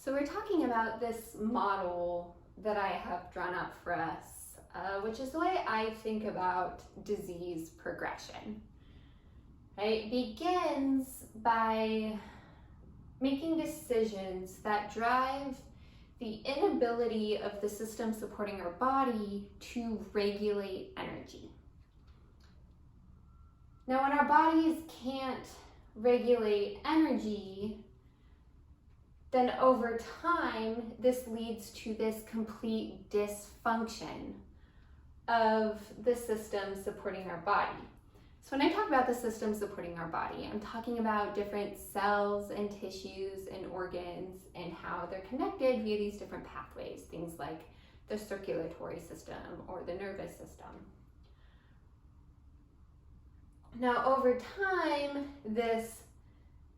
So we're talking about this model that I have drawn up for us, which is the way I think about disease progression. Right? It begins by making decisions that drive the inability of the system supporting our body to regulate energy. Now, when our bodies can't regulate energy, then over time, this leads to this complete dysfunction of the system supporting our body. So when I talk about the system supporting our body, I'm talking about different cells and tissues and organs and how they're connected via these different pathways, things like the circulatory system or the nervous system. Now, over time, this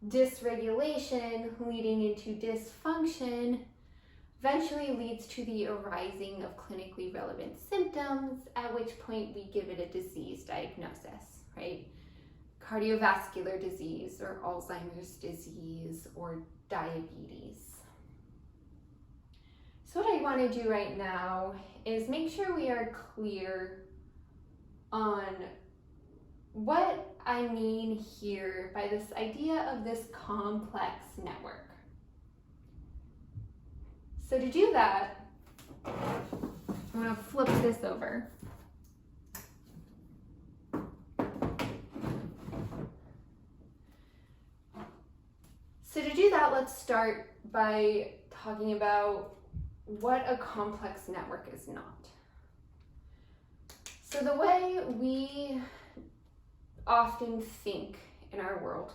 dysregulation leading into dysfunction eventually leads to the arising of clinically relevant symptoms, at which point we give it a disease diagnosis, right? Cardiovascular disease or Alzheimer's disease or diabetes. So what I want to do right now is make sure we are clear on what I mean here by this idea of this complex network. So to do that, I'm going to flip this over. So to do that, let's start by talking about what a complex network is not. So the way we often think in our world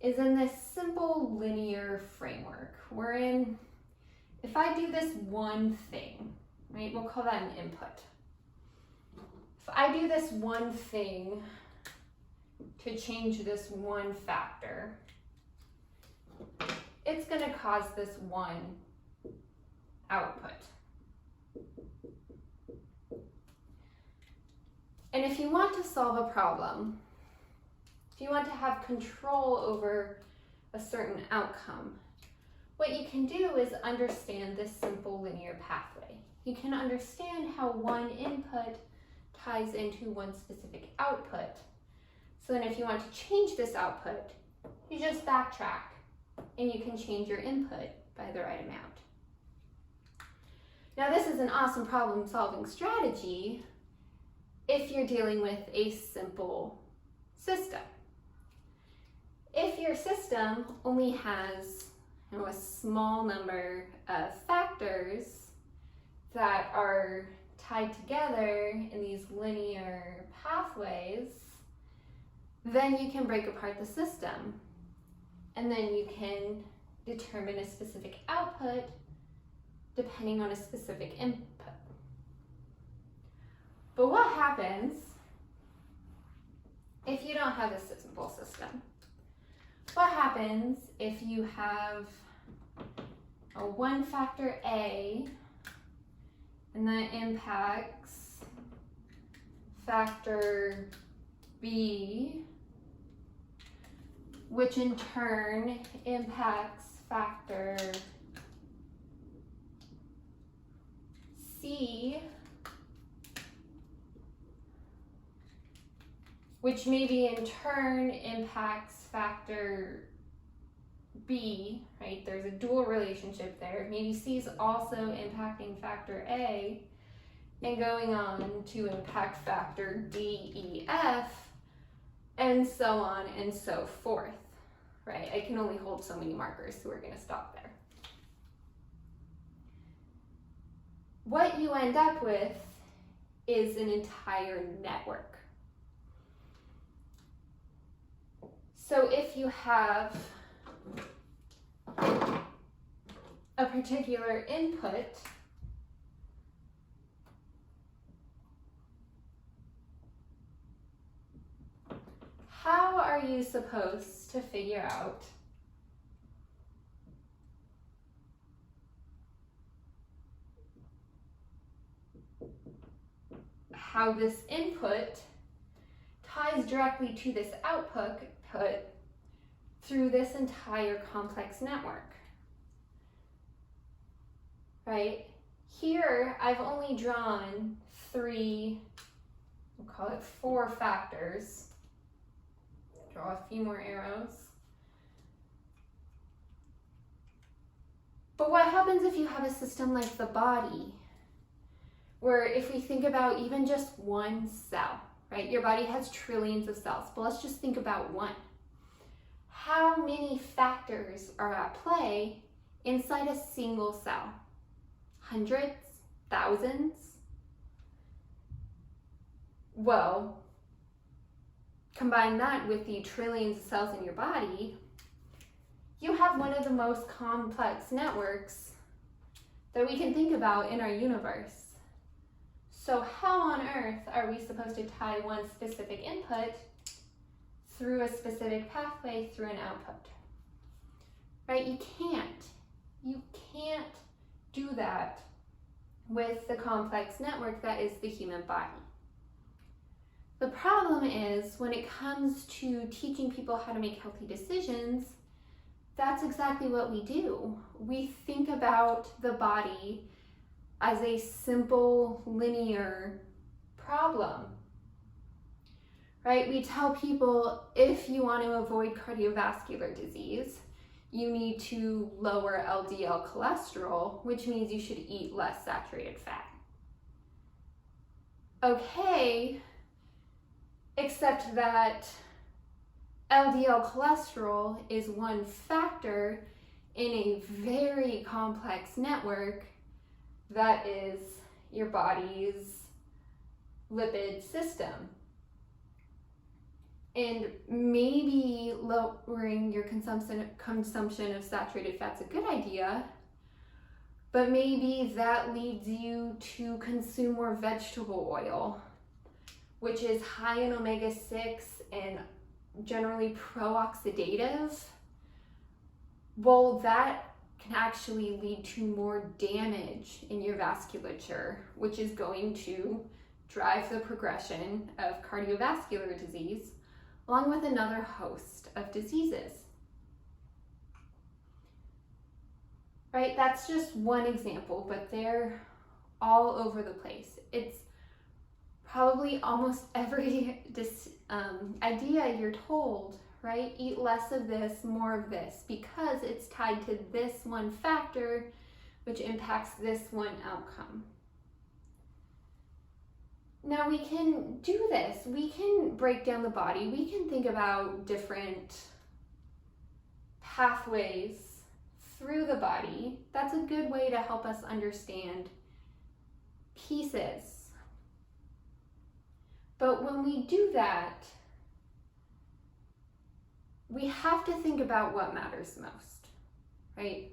is in this simple linear framework wherein if I do this one thing, right, we'll call that an input. If I do this one thing to change this one factor, it's going to cause this one output. And if you want to solve a problem, if you want to have control over a certain outcome, what you can do is understand this simple linear pathway. You can understand how one input ties into one specific output. So then if you want to change this output, you just backtrack and you can change your input by the right amount. Now, this is an awesome problem-solving strategy if you're dealing with a simple system. If your system only has a small number of factors that are tied together in these linear pathways, then you can break apart the system. And then you can determine a specific output depending on a specific input. But what happens if you don't have a simple system? What happens if you have a one factor A and that impacts factor B, which in turn impacts factor C, which maybe in turn impacts factor B, right? There's a dual relationship there. Maybe C is also impacting factor A and going on to impact factor D, E, F, and so on and so forth, right? I can only hold so many markers, so we're going to stop there. What you end up with is an entire network. So if you have a particular input, how are you supposed to figure out how this input ties directly to this output through this entire complex network? right? Here, I've only drawn three, we'll call it 4 factors. Draw a few more arrows. But what happens if you have a system like the body, where if we think about even just one cell, right? Your body has trillions of cells, but let's just think about one. How many factors are at play inside a single cell? Hundreds? Thousands? Well, combine that with the trillions of cells in your body, you have one of the most complex networks that we can think about in our universe. So how on earth are we supposed to tie one specific input through a specific pathway through an output? Right? You can't. You can't do that with the complex network that is the human body. The problem is when it comes to teaching people how to make healthy decisions, that's exactly what we do. We think about the body as a simple, linear problem, right? We tell people if you want to avoid cardiovascular disease, you need to lower LDL cholesterol, which means you should eat less saturated fat. Okay, except that LDL cholesterol is one factor in a very complex network that is your body's lipid system. And maybe lowering your consumption of saturated fat's a good idea, but maybe that leads you to consume more vegetable oil, which is high in omega-6 and generally pro-oxidative. Well, that can actually lead to more damage in your vasculature, which is going to drive the progression of cardiovascular disease, along with another host of diseases. Right? That's just one example, but they're all over the place. It's probably almost every idea you're told, right? Eat less of this, more of this, because it's tied to this one factor, which impacts this one outcome. Now we can do this. We can break down the body. We can think about different pathways through the body. That's a good way to help us understand pieces. But when we do that, we have to think about what matters most, right?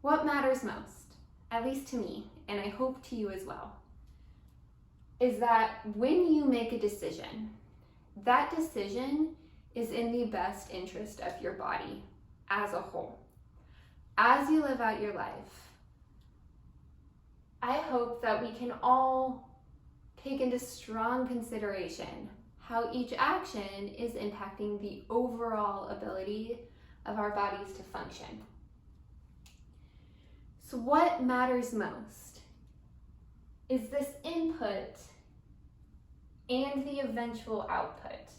What matters most, at least to me, and I hope to you as well, is that when you make a decision, that decision is in the best interest of your body as a whole. As you live out your life, I hope that we can all take into strong consideration how each action is impacting the overall ability of our bodies to function. So what matters most is this input and the eventual output.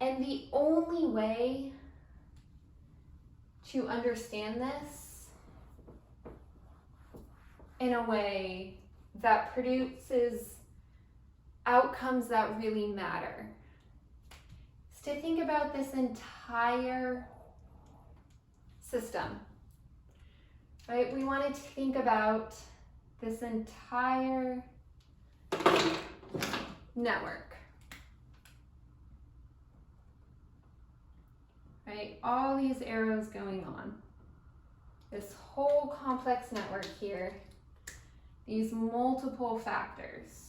And the only way to understand this in a way that produces outcomes that really matter is to think about this entire system, right? We wanted to think about this entire network, right? All these arrows going on, this whole complex network here, these multiple factors.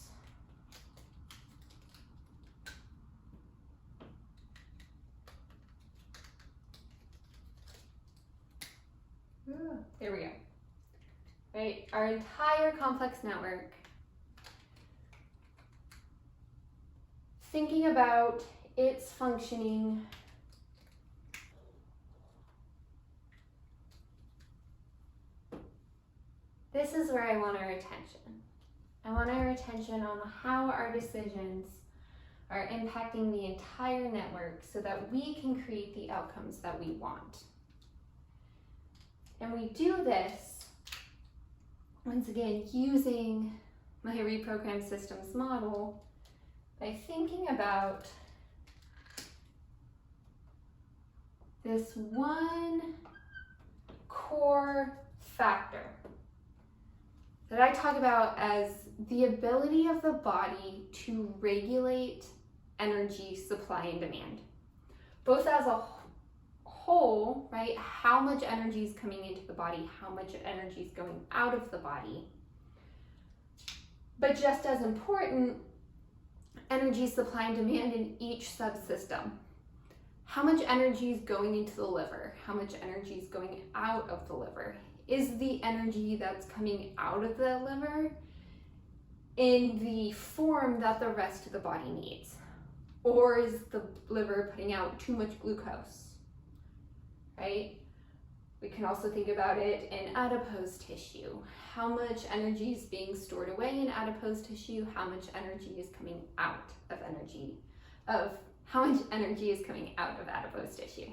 There we go. Right, our entire complex network. Thinking about its functioning this is where I want our attention. I want our attention on how our decisions are impacting the entire network so that we can create the outcomes that we want. And we do this, once again, using my reprogrammed systems model by thinking about this one core factor that I talk about as the ability of the body to regulate energy supply and demand, both as a whole, right? How much energy is coming into the body, how much energy is going out of the body, but just as important, energy supply and demand in each subsystem. How much energy is going into the liver? How much energy is going out of the liver? Is the energy that's coming out of the liver in the form that the rest of the body needs? Or is the liver putting out too much glucose, right? We can also think about it in adipose tissue. How much energy is being stored away in adipose tissue? How much energy is coming out of how much energy is coming out of adipose tissue?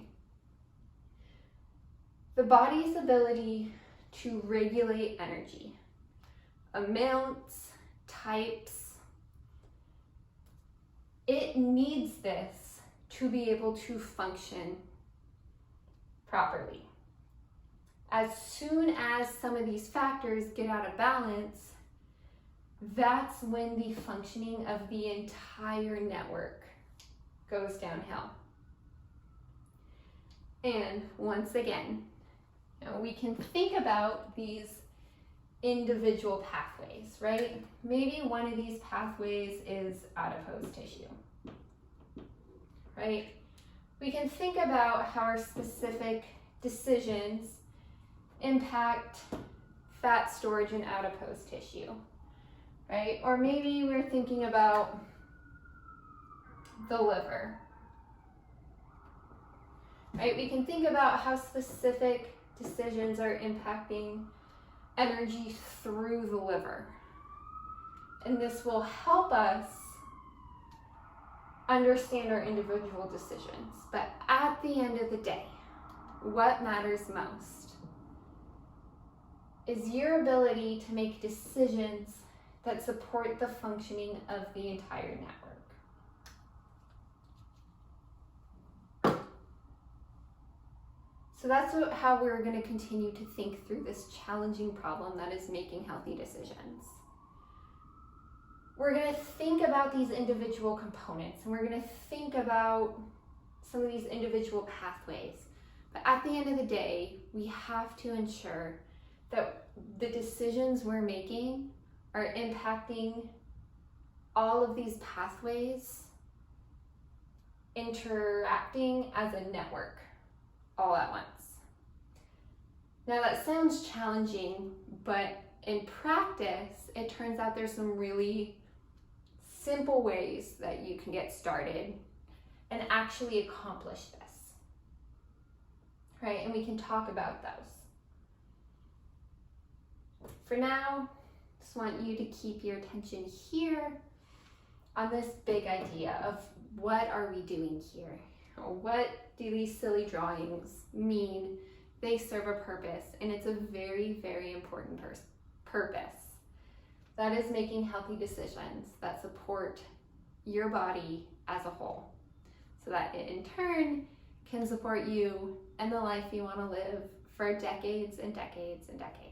The body's ability to regulate energy, amounts, types, it needs this to be able to function properly. As soon as some of these factors get out of balance, that's when the functioning of the entire network goes downhill. And once again, we can think about these individual pathways, right? Maybe one of these pathways is adipose tissue, right? We can think about how our specific decisions impact fat storage in adipose tissue, right? Or maybe we're thinking about the liver, right? We can think about how specific decisions are impacting energy through the liver. And this will help us understand our individual decisions. But at the end of the day, what matters most is your ability to make decisions that support the functioning of the entire network. So that's how we're going to continue to think through this challenging problem that is making healthy decisions. We're going to think about these individual components, and we're going to think about some of these individual pathways. But at the end of the day, we have to ensure that the decisions we're making are impacting all of these pathways, interacting as a network all at once. Now that sounds challenging, but in practice, it turns out there's some really simple ways that you can get started and actually accomplish this, right? And we can talk about those. For now, just want you to keep your attention here on this big idea of what are we doing here? Or what do these silly drawings mean? They serve a purpose, and it's a very, very important purpose. That is making healthy decisions that support your body as a whole, so that it in turn can support you and the life you want to live for decades and decades and decades.